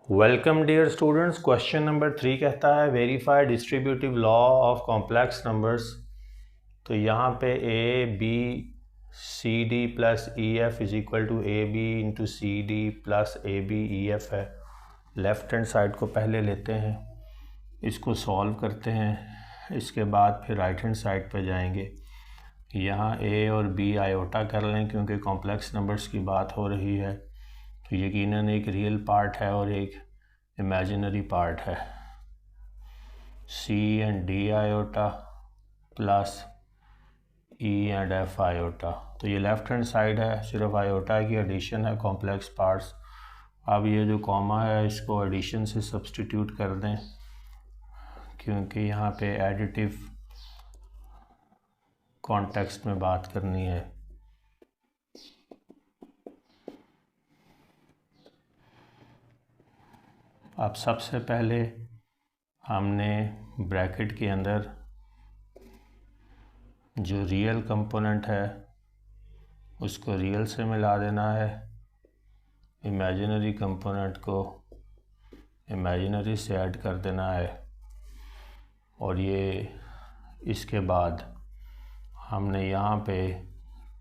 Welcome dear students. Question number 3 कहता है verify distributive law of complex numbers. तो यहाँ पे A B C D plus E F is equal to A B into C D plus A B E F है। Left hand side को पहले लेते हैं, इसको सॉल्व करते हैं, इसके बाद फिर राइट हैंड साइड पे जाएंगे। यहाँ ए और बी आयोटा कर लें क्योंकि कॉम्प्लेक्स नंबर्स की बात हो रही है, तो यकीनन एक रियल पार्ट है और एक इमेजिनरी पार्ट है। C and D iota plus E and F iota. तो ये लेफ़्ट हैंड साइड है, सिर्फ आयोटा की एडिशन है कॉम्प्लेक्स पार्ट्स। अब ये जो कॉमा है इसको एडिशन से सब्स्टिट्यूट कर दें क्योंकि यहाँ पे एडिटिव कॉन्टेक्स्ट में बात करनी है। अब सबसे पहले हमने ब्रैकेट के अंदर जो रियल कंपोनेंट है उसको रियल से मिला देना है, इमेजिनरी कंपोनेंट को इमेजिनरी से ऐड कर देना है, और ये इसके बाद हमने यहाँ पे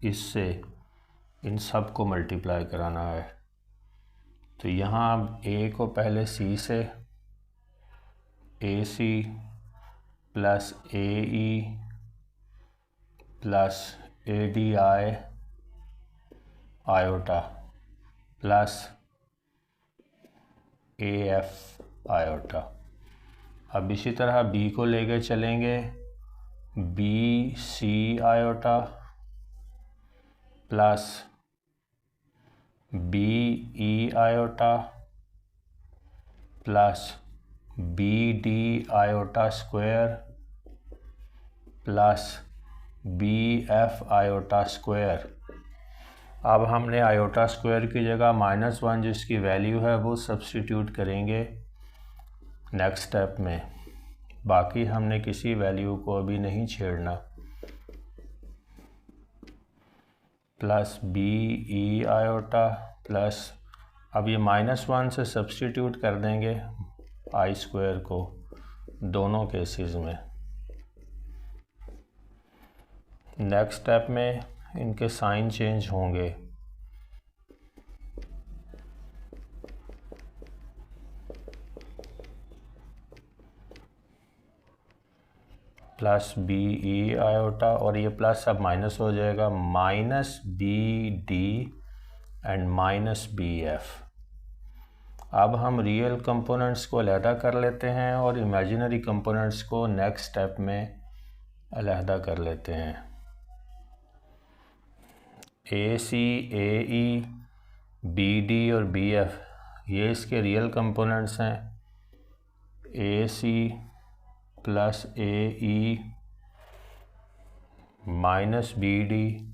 इससे इन सब को मल्टीप्लाई कराना है। तो यहाँ अब ए को पहले सी से, A C plus A E plus A D I iota plus A F iota. अब इसी तरह बी को लेके चलेंगे, B C iota plus B E iota plus B D iota square plus B F iota square. अब हमने iota square की जगह -1 जिसकी वैल्यू है वो सब्स्टिट्यूट करेंगे नेक्स्ट स्टेप में। बाकी हमने किसी वैल्यू को अभी नहीं छेड़ना। Plus B E iota plus, अब ये -1 से सब्स्टिट्यूट कर देंगे आई स्क्वायर को दोनों केसेस में। नेक्स्ट स्टेप में इनके साइन चेंज होंगे। प्लस बी ई आयोटा, और ये प्लस अब माइनस हो जाएगा, minus B D and minus B F. अब हम रियल कंपोनेंट्स को अलहदा कर लेते हैं और इमेजिनरी कंपोनेंट्स को नेक्स्ट स्टेप में अलहदा कर लेते हैं। A C, A E, B D और बी एफ ये इसके रियल कंपोनेंट्स हैं। A C plus A E minus B D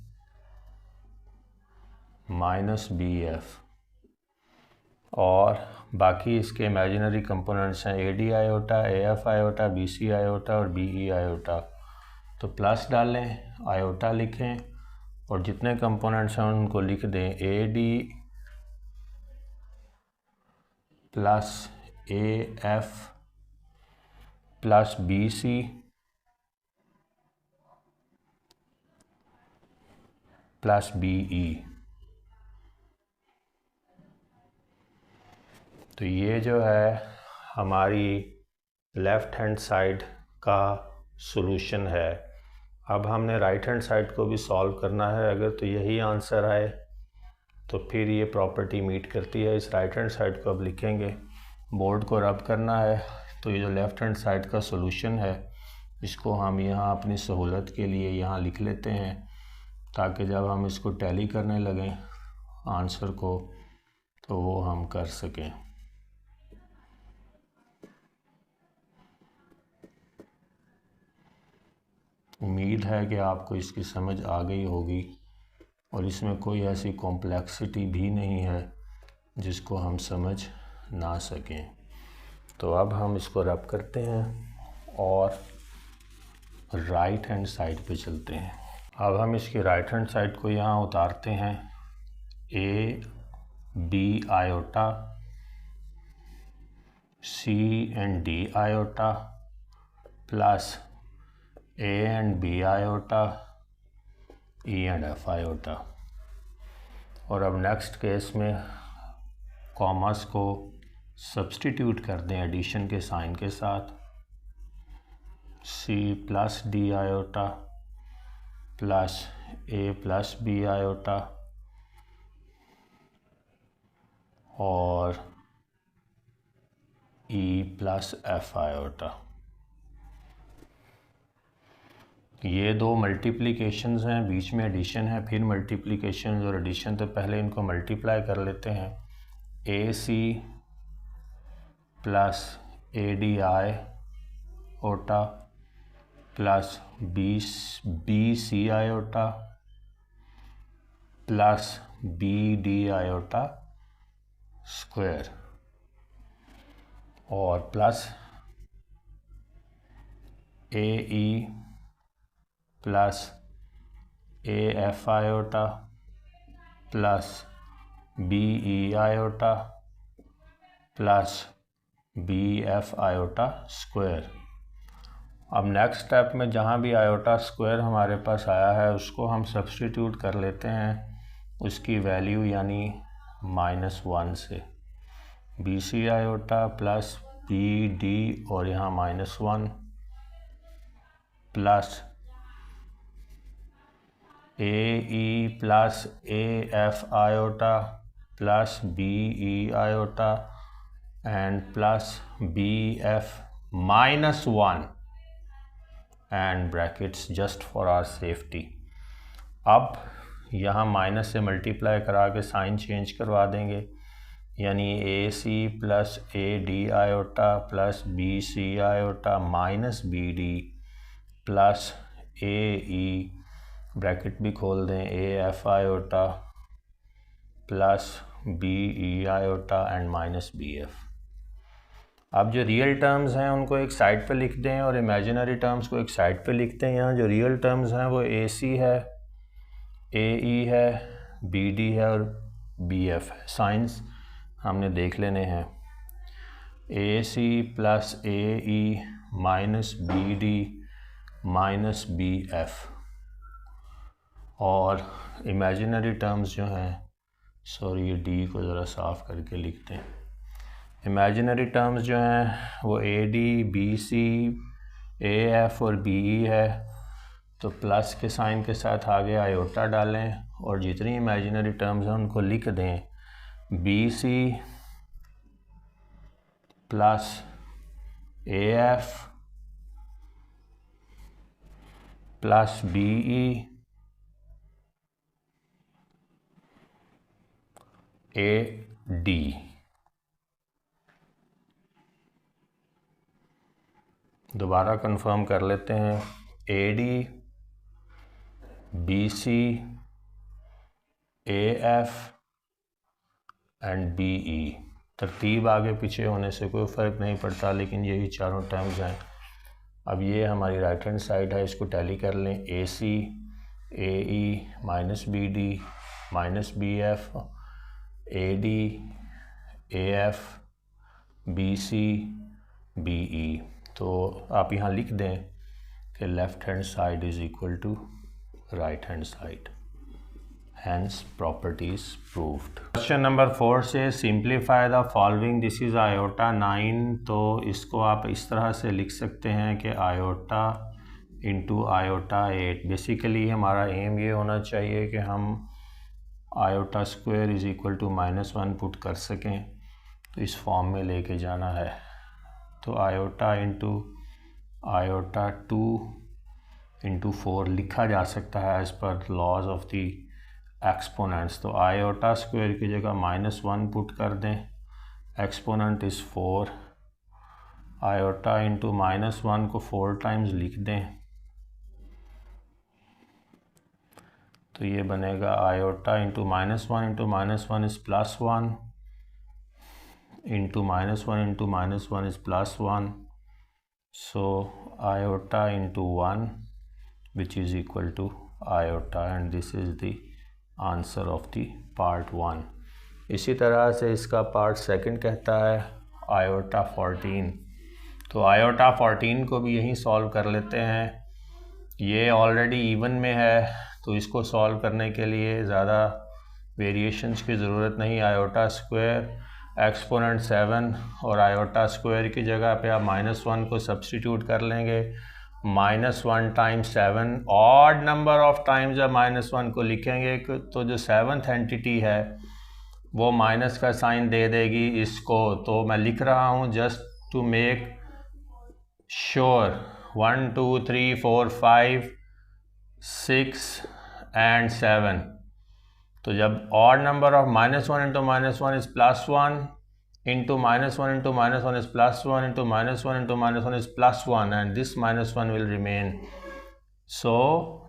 minus B F, और बाकी इसके इमेजिनरी कंपोनेंट्स हैं A D iota, A F iota, B C iota और B E iota. तो प्लस डालें, आयोटा लिखें और जितने कंपोनेंट्स हैं उनको लिख दें। ए D plus A F plus B C plus B E. तो ये जो है हमारी लेफ़्ट हैंड साइड का सॉल्यूशन है। अब हमने राइट हैंड साइड को भी सॉल्व करना है। अगर तो यही आंसर आए तो फिर ये प्रॉपर्टी मीट करती है। इस राइट हैंड साइड को अब लिखेंगे, बोर्ड को रब करना है। तो ये जो लेफ़्ट हैंड साइड का सॉल्यूशन है इसको हम यहाँ अपनी सहूलत के लिए यहाँ लिख लेते हैं ताकि जब हम इसको टैली करने लगें आंसर को तो वो हम कर सकें। उम्मीद है कि आपको इसकी समझ आ गई होगी और इसमें कोई ऐसी कॉम्प्लेक्सिटी भी नहीं है जिसको हम समझ ना सकें। तो अब हम इसको रब करते हैं और राइट हैंड साइड पे चलते हैं। अब हम इसकी राइट हैंड साइड को यहाँ उतारते हैं। A B iota C and D iota plus A and B iota, E and F iota। और अब नेक्स्ट केस में कॉमर्स को सब्सटीट्यूट कर दें एडिशन के साइन के साथ, C plus D iota plus A plus B iota और E प्लस F आयोटा। ये दो मल्टीप्लिकेशंस हैं, बीच में एडिशन है, फिर मल्टीप्लिकेशन और एडिशन, तो पहले इनको मल्टीप्लाई कर लेते हैं। AC plus ADI iota plus BC iota plus BD iota square और plus AE plus AF iota plus BE iota plus BF iota square. अब नेक्स्ट स्टेप में जहाँ भी आयोटा स्क्वायर हमारे पास आया है उसको हम सब्सटीट्यूट कर लेते हैं उसकी वैल्यू यानी -1 से। BC आयोटा प्लस BD और यहाँ -1 plus AE plus AF iota plus BE iota and plus BF -1 and brackets just for our safety. अब यहाँ माइनस से मल्टीप्लाई करा के साइन चेंज करवा देंगे, यानी AC plus AD iota plus BC iota minus BD plus AE bracket भी खोल दें AF iota plus BE iota and minus BF। अब जो रियल टर्म्स हैं उनको एक साइड पे लिख दें और इमेजिनरी टर्म्स को एक साइड पे लिखते हैं। यहाँ जो रियल टर्म्स हैं वो AC है, AE है, BD है और BF है। साइंस हमने देख लेने हैं। AC plus AE minus BD minus BF और इमेजिनरी टर्म्स जो हैं, सॉरी ये D को ज़रा साफ़ करके लिखते हैं। इमेजिनरी टर्म्स जो हैं वो AD, BC, AF और BE है, तो प्लस के साइन के साथ आगे आयोटा डालें और जितनी इमेजिनरी टर्म्स हैं उनको लिख दें BC plus AF plus BE AD। दोबारा कंफर्म कर लेते हैं AD, BC, AF and BE। तरतीब आगे पीछे होने से कोई फ़र्क नहीं पड़ता, लेकिन यही चारों टर्म्स हैं। अब ये हमारी राइट हैंड साइड है, इसको टैली कर लें। AC, AE minus BD minus BF, AD, AF, BC, BE। तो आप यहाँ लिख दें कि left hand side is equal to right hand side, hence properties proved. Question number 4 से simplify the following. This is iota 9, तो इसको आप इस तरह से लिख सकते हैं कि आयोटा इंटू आयोटा 8। बेसिकली हमारा एम ये होना चाहिए कि हम iota square is equal to -1 put कर सकें, तो इस फॉर्म में लेके जाना है। तो आयोटा इंटू आयोटा 2 इंटू 4 लिखा जा सकता है as per laws of the exponents. तो आयोटा स्क्वायर की जगह -1 पुट कर दें, एक्सपोनेंट इज़ 4। आयोटा इंटू -1 को 4 टाइम्स लिख दें, तो ये बनेगा iota into -1 is +1 into -1 is +1। So iota into 1 which is equal to iota, and this is the answer of the part 1। इसी तरह से इसका पार्ट 2 कहता है आयोटा 14। तो आयोटा 14 को भी यहीं सॉल्व कर लेते हैं। ये ऑलरेडी इवन में है तो इसको सॉल्व करने के लिए ज़्यादा वेरिएशंस की ज़रूरत नहीं। आयोटा स्क्वायर एक्सपोनेंट 7 और आयोटा स्क्वायर की जगह पे आप -1 को सब्स्टिट्यूट कर लेंगे। -1 times 7 odd number of times जब -1 को लिखेंगे तो जो 7th एंटिटी है वो माइनस का साइन दे देगी इसको। तो मैं लिख रहा हूँ just to make sure 1 2 3 4 5 6 and 7। तो जब odd number of -1 into -1 is +1 into -1 into -1 is +1 into -1 into -1 is +1 and this -1 will remain. So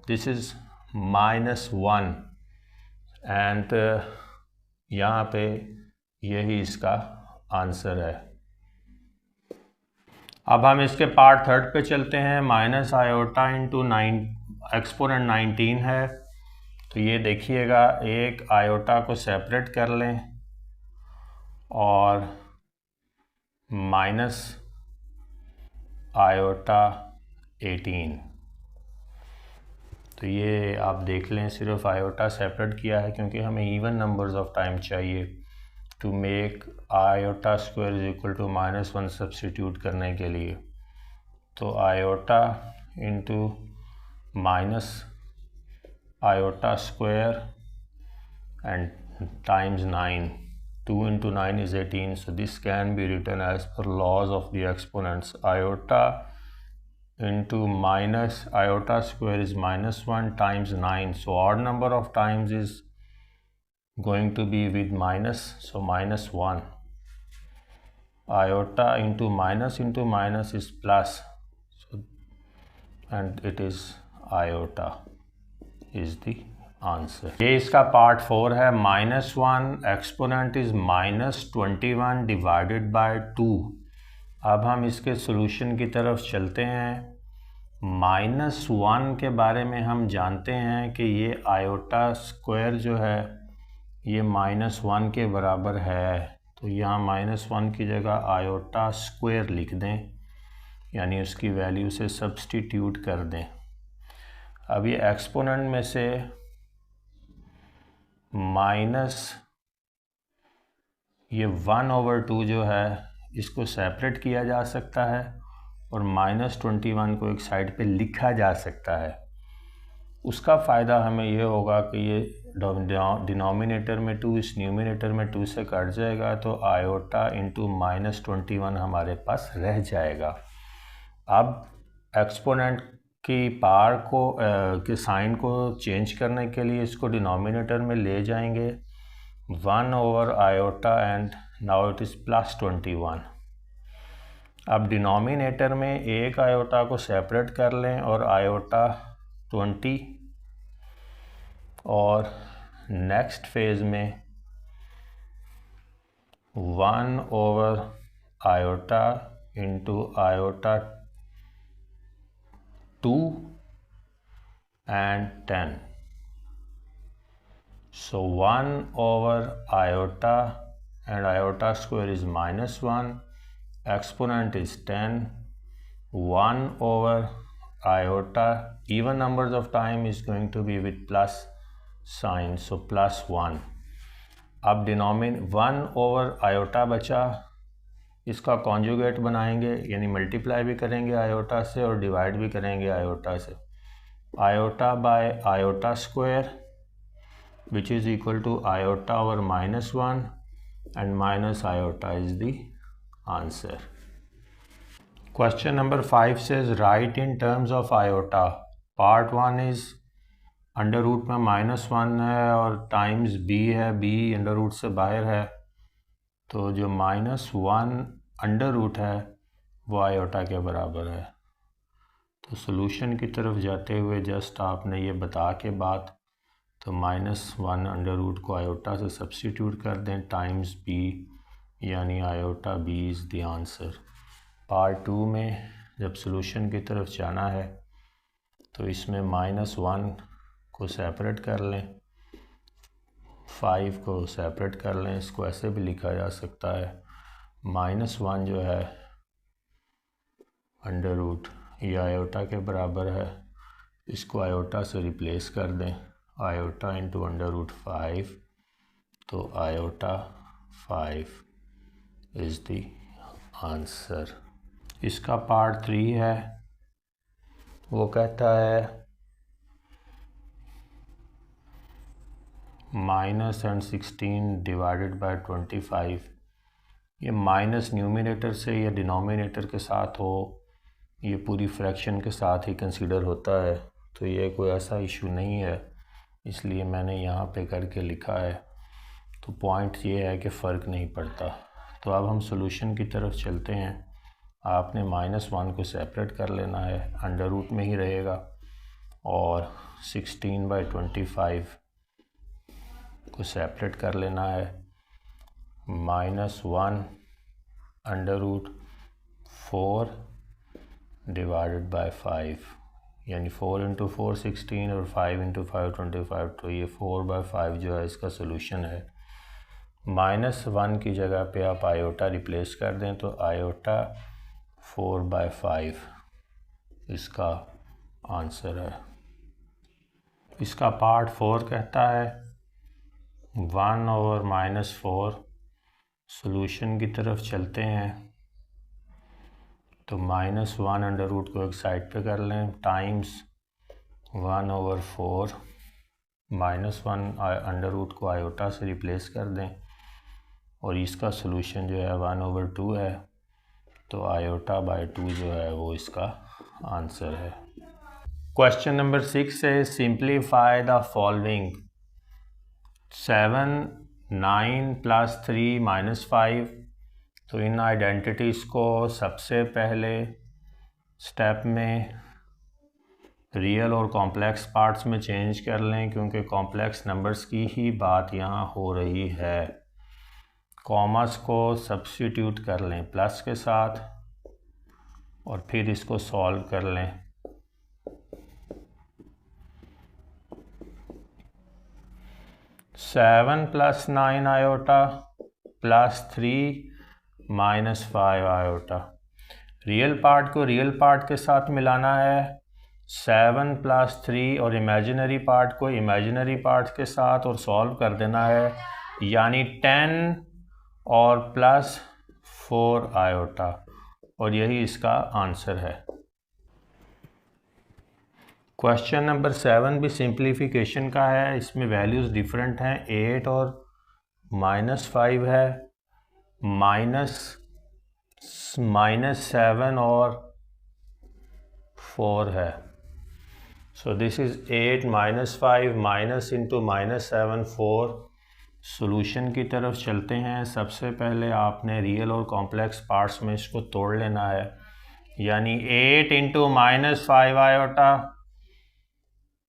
this is -1 and यहाँ पे यही इसका आंसर है। अब हम इसके पार्ट थर्ड पे चलते हैं। माइनस आयोटा इंटू 9 एक्सपोनेंट 19 है। तो ये देखिएगा, एक आयोटा को सेपरेट कर लें और माइनस आयोटा 18। तो ये आप देख लें, सिर्फ आयोटा सेपरेट किया है क्योंकि हमें इवन नंबर्स ऑफ टाइम चाहिए to make iota square is equal to -1 substitute करने के लिए। तो iota into minus iota square and times 9, 2 into 9 is 18, so this can be written as per laws of the exponents. Iota into minus iota square is -1 times 9, so odd number of times is going to be with minus, so -1. Iota into minus is plus, so and it is iota is the answer. ये इसका part 4 है। -1 exponent is -21 divided by 2। अब हम इसके solution की तरफ चलते हैं। -1 के बारे में हम जानते हैं कि ये आयोटा स्क्वायर जो है ये -1 के बराबर है। तो यहाँ -1 की जगह आयोटा स्क्वायर लिख दें, यानी उसकी वैल्यू से सब्स्टिट्यूट कर दें। अब ये एक्सपोनेंट में से माइनस ये 1/2 जो है इसको सेपरेट किया जा सकता है और -21 को एक साइड पे लिखा जा सकता है। उसका फ़ायदा हमें ये होगा कि ये डिनोमिनेटर में 2 इस न्यूमिनेटर में 2 से कट जाएगा, तो आयोटा इंटू -21 हमारे पास रह जाएगा। अब एक्सपोनेंट की पावर को के साइन को चेंज करने के लिए इसको डिनोमिनेटर में ले जाएंगे 1 iota and now it is +21। अब डिनोमिनेटर में एक आयोटा को सेपरेट कर लें और आयोटा 20, और नेक्स्ट फेज में 1 iota into iota 2 and 10. So 1 iota and iota square is -1, exponent is 10, 1 iota, even numbers of time is going to be with plus sign, so +1. अब denominator 1 iota बचा, इसका conjugate बनाएंगे, यानी multiply भी करेंगे iota से और डिवाइड भी करेंगे आयोटा से। Iota by iota square which is equal to iota over -1 and minus iota is the answer. Question number 5 says write in terms of iota. Part 1 is under root में -1 है और times b है, b under root से बाहर है, तो जो -1 under root है वो आयोटा के बराबर है। तो सॉल्यूशन की तरफ जाते हुए जस्ट आपने ये बता के बात, तो -1 अंडर रूट को आयोटा से सब्स्टिट्यूट कर दें टाइम्स b, यानी iota b is the answer. Part 2 में जब सॉल्यूशन की तरफ जाना है तो इसमें -1 को सेपरेट कर लें, 5 को सेपरेट कर लें, इसको ऐसे भी लिखा जा सकता है -1 जो है अंडर रूट ये आयोटा के बराबर है, इसको आयोटा से रिप्लेस कर दें, आयोटा इंटू अंडर रूट 5, तो आयोटा 5 इज़ द आंसर। इसका पार्ट 3 है, वो कहता है -16 डिवाइडेड बाय 25। ये माइनस न्यूमिनेटर से या डिनोमिनेटर के साथ हो, ये पूरी फ्रैक्शन के साथ ही कंसीडर होता है, तो ये कोई ऐसा इशू नहीं है, इसलिए मैंने यहाँ पे करके लिखा है। तो पॉइंट ये है कि फ़र्क नहीं पड़ता। तो अब हम सॉल्यूशन की तरफ चलते हैं। आपने -1 को सेपरेट कर लेना है, अंडर रूट में ही रहेगा, और 16/25 को सेपरेट कर लेना है। -1 अंडर रूट 4 डिवाइडेड बाय 5, यानी 4 इंटू 4 16 और 5 इंटू 5 25, तो ये 4/5 जो है इसका सोल्यूशन है। -1 की जगह पे आप आयोटा रिप्लेस कर दें, तो आयोटा 4/5 इसका आंसर है। इसका पार्ट 4 कहता है 1/-4। सॉल्यूशन की तरफ चलते हैं, तो -1 अंडर रूट को एक साइड पे कर लें, टाइम्स 1/4, -1 अंडर रूट को आयोटा से रिप्लेस कर दें, और इसका सॉल्यूशन जो है 1/2 है, तो आयोटा बाय 2 जो है वो इसका आंसर है। क्वेश्चन नंबर 6 है सिंप्लीफाई द फॉलोइंग 7 9 + 3 - 5। तो इन आइडेंटिटीज़ को सबसे पहले स्टेप में रियल और कॉम्प्लेक्स पार्ट्स में चेंज कर लें, क्योंकि कॉम्प्लेक्स नंबर्स की ही बात यहाँ हो रही है। कॉमर्स को सब्स्टिट्यूट कर लें प्लस के साथ, और फिर इसको सॉल्व कर लें। Seven + 9 iota +3 - 5 iota. Real part को रियल पार्ट के साथ मिलाना है, 7 + 3, और इमेजिनरी पार्ट को इमेजिनरी पार्ट के साथ, और सॉल्व कर देना है, यानी 10 और +4 आयोटा, और यही इसका आंसर है। क्वेश्चन नंबर 7 भी सिंप्लीफिकेशन का है, इसमें वैल्यूज़ डिफरेंट हैं, 8 और -5 है, -7 और 4 है। So this is 8 -5 minus into -7 4। Solution की तरफ चलते हैं। सबसे पहले आपने रियल और कॉम्प्लेक्स पार्ट्स में इसको तोड़ लेना है, यानी 8 इंटू -5 आयोटा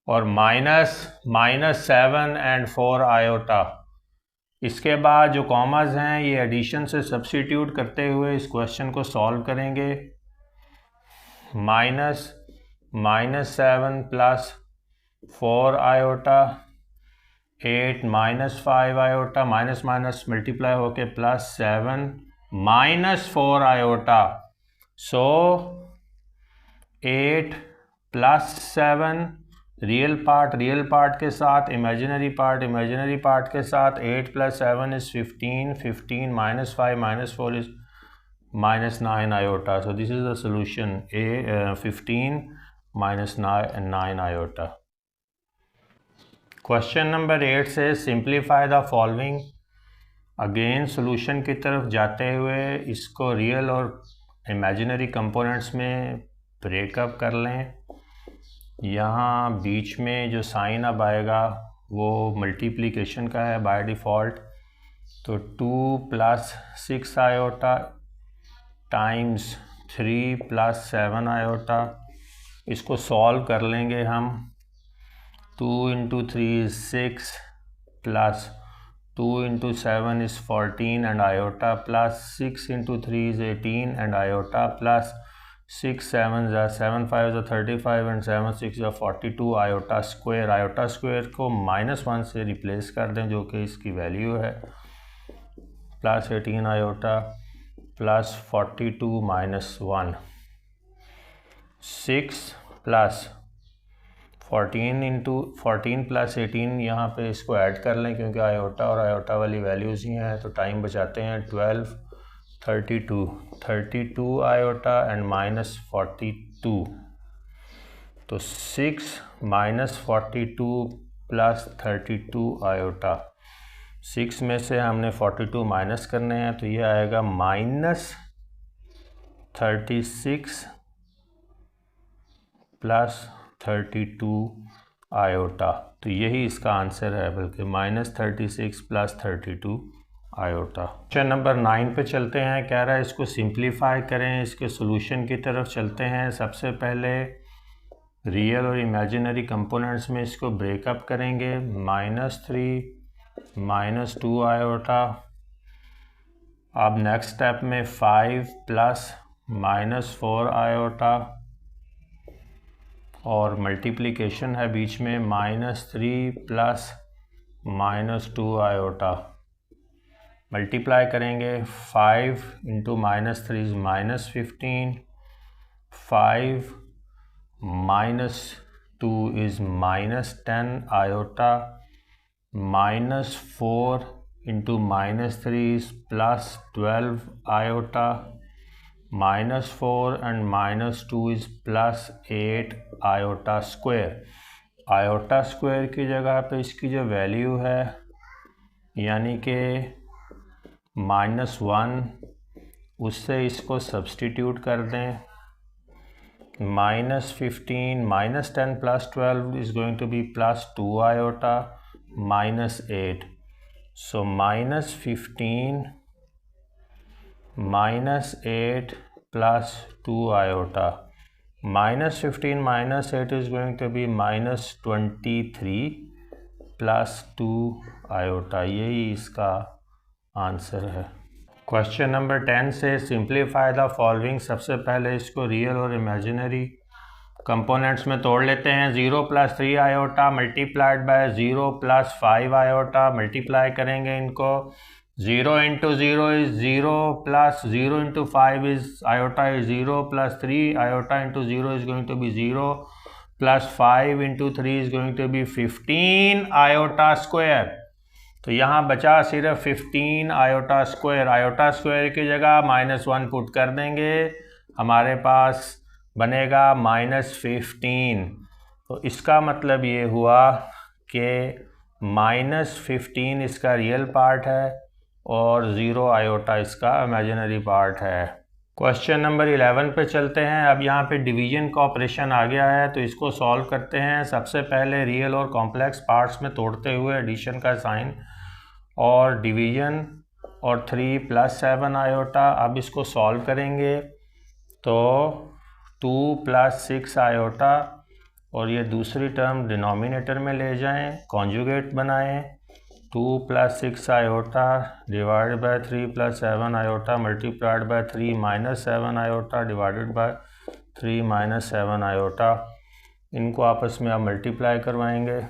और -7 एंड 4 आयोटा। इसके बाद जो कॉमास हैं ये एडिशन से सब्स्टिट्यूट करते हुए इस क्वेश्चन को सॉल्व करेंगे। -7 + 4 आयोटा, 8 - 5 आयोटा, माइनस मल्टीप्लाई होके +7 - 4 आयोटा। सो 8 + 7 रियल पार्ट के साथ, इमेजिनरी पार्ट के साथ, 8 + 7 is 15, 15 - 5 - 4 is -9 iota. So this is the solution, 15 - 9 iota. Question number 8 से simplify the following. Again solution की तरफ जाते हुए इसको रियल और इमेजिनरी कंपोनेंट्स में ब्रेकअप कर लें। यहाँ बीच में जो साइन अब आएगा वो मल्टीप्लिकेशन का है बाय डिफ़ॉल्ट, तो 2 + 6 आयोटा टाइम्स 3 + 7 आयोटा। इसको सॉल्व कर लेंगे हम। 2 × 3 is 6 plus 2 × 7 is 14 and iota plus 6 × 3 is 18 and iota plus 6 7 is 7 5 is 35 and 7 6 is 42 iota square। iota square को -1 से रिप्लेस कर दें जो कि इसकी वैल्यू है, +18 iota plus 42 minus 1, 6 plus 14 plus 18, यहाँ पे इसको ऐड कर लें क्योंकि आयोटा और आयोटा वाली वैल्यूज़ ही हैं, तो टाइम बचाते हैं। 12, 32 आयोटा एंड माइनस 42, तो 6 माइनस 42 प्लस 32 आयोटा। 6 में से हमने 42 माइनस करने हैं, तो ये आएगा माइनस 36 प्लस 32 आयोटा। तो यही इसका आंसर है, बल्कि minus 36 plus 32 iota. Question number 9 पे चलते हैं। कह रहा है इसको सिंप्लीफाई करें, इसके सॉल्यूशन की तरफ चलते हैं। सबसे पहले रियल और इमेजिनरी कंपोनेंट्स में इसको ब्रेकअप करेंगे। -3 -2 आयोटा। अब नेक्स्ट स्टेप में 5 प्लस -4 आयोटा और मल्टीप्लिकेशन है बीच में, -3 प्लस -2 आयोटा। मल्टीप्लाई करेंगे, 5 into -3 is -15, 5 -2 is -10 iota, -4 into -3 is +12 iota, -4 and -2 is +8 iota square. Iota square की जगह पे इसकी जो वैल्यू है यानी कि -1, उससे इसको सब्सटीट्यूट कर दें। -15 -10 + 12 is going to be +2 iota -8. So -15 -8 + 2 iota. -15 -8 is going to be -23 + 2 iota. यही इसका आंसर है। क्वेश्चन नंबर 10 से सिंप्लीफाई द फॉलोइंग। सबसे पहले इसको रियल और इमेजिनरी कंपोनेंट्स में तोड़ लेते हैं। 0 + 3 iota multiplied by 0 + 5 iota. Multiply करेंगे इनको। 0 × 0 is 0 + 0 × 5 is iota is 0 + 3 iota × 0 is going to be 0 + 5 × 3 is going to be 15 iota square. तो यहाँ बचा सिर्फ 15 आयोटा स्क्वायर। आयोटा स्क्वायर की जगह -1 पुट कर देंगे, हमारे पास बनेगा -15। तो इसका मतलब ये हुआ कि -15 इसका रियल पार्ट है और 0 आयोटा इसका इमेजिनरी पार्ट है। क्वेश्चन नंबर 11 पे चलते हैं। अब यहाँ पे डिवीजन का ऑपरेशन आ गया है, तो इसको सॉल्व करते हैं। सबसे पहले रियल और कॉम्प्लेक्स पार्ट्स में तोड़ते हुए एडिशन का साइन और डिवीजन और 3 + 7 आयोटा। अब इसको सॉल्व करेंगे तो 2 + 6 आयोटा और ये दूसरी टर्म डिनोमिनेटर में ले जाएं, कॉन्जुगेट बनाएं। 2 + 6 iota divided by 3 + 7 iota multiplied bye 3 - 7 iota divided by 3 - 7 iota. इनको आपस में आप मल्टीप्लाई करवाएंगे।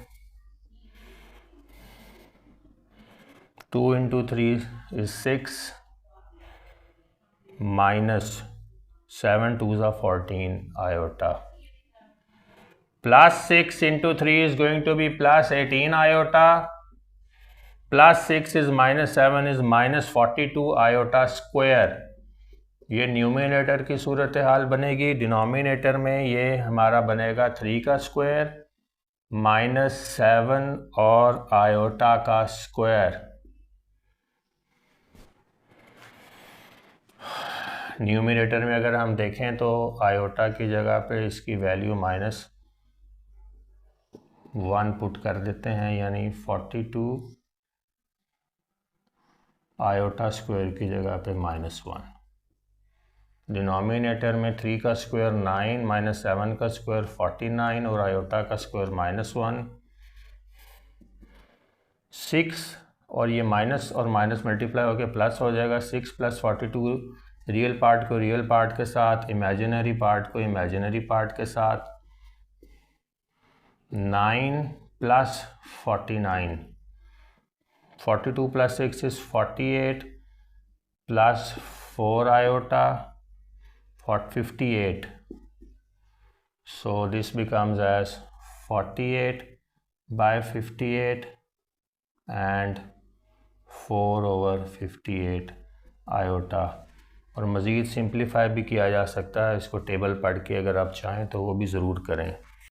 2 × 3 is 6 -7 2s are 14 iota. +6 × 3 is going to be +18 iota. +6 is -7 is -42 iota square. ये न्यूमिनेटर की सूरत हाल बनेगी। डिनोमिनेटर में ये हमारा बनेगा 3 का स्क्वायर -7 और आयोटा का स्क्वायर। न्यूमिनेटर में अगर हम देखें तो आयोटा की जगह पे इसकी वैल्यू -1 पुट कर देते हैं, यानी 42 आयोटा स्क्वायर की जगह पे -1। डिनोमिनेटर में 3 का स्क्वायर 9 -7 का स्क्वायर 49 और आयोटा का स्क्वायर -1। 6 और ये माइनस और माइनस मल्टीप्लाई होकर प्लस हो जाएगा। 6 + 42 रियल पार्ट को रियल पार्ट के साथ, इमेजिनरी पार्ट को इमेजिनरी पार्ट के साथ। 9 + 49, 42 + 6 is 48 + 4 iota 58. So this becomes as 48 by 58 and 4/58 iota. और मज़ीद सिंप्लीफाई भी किया जा सकता है, इसको टेबल पढ़ के अगर आप चाहें तो वो भी ज़रूर करें।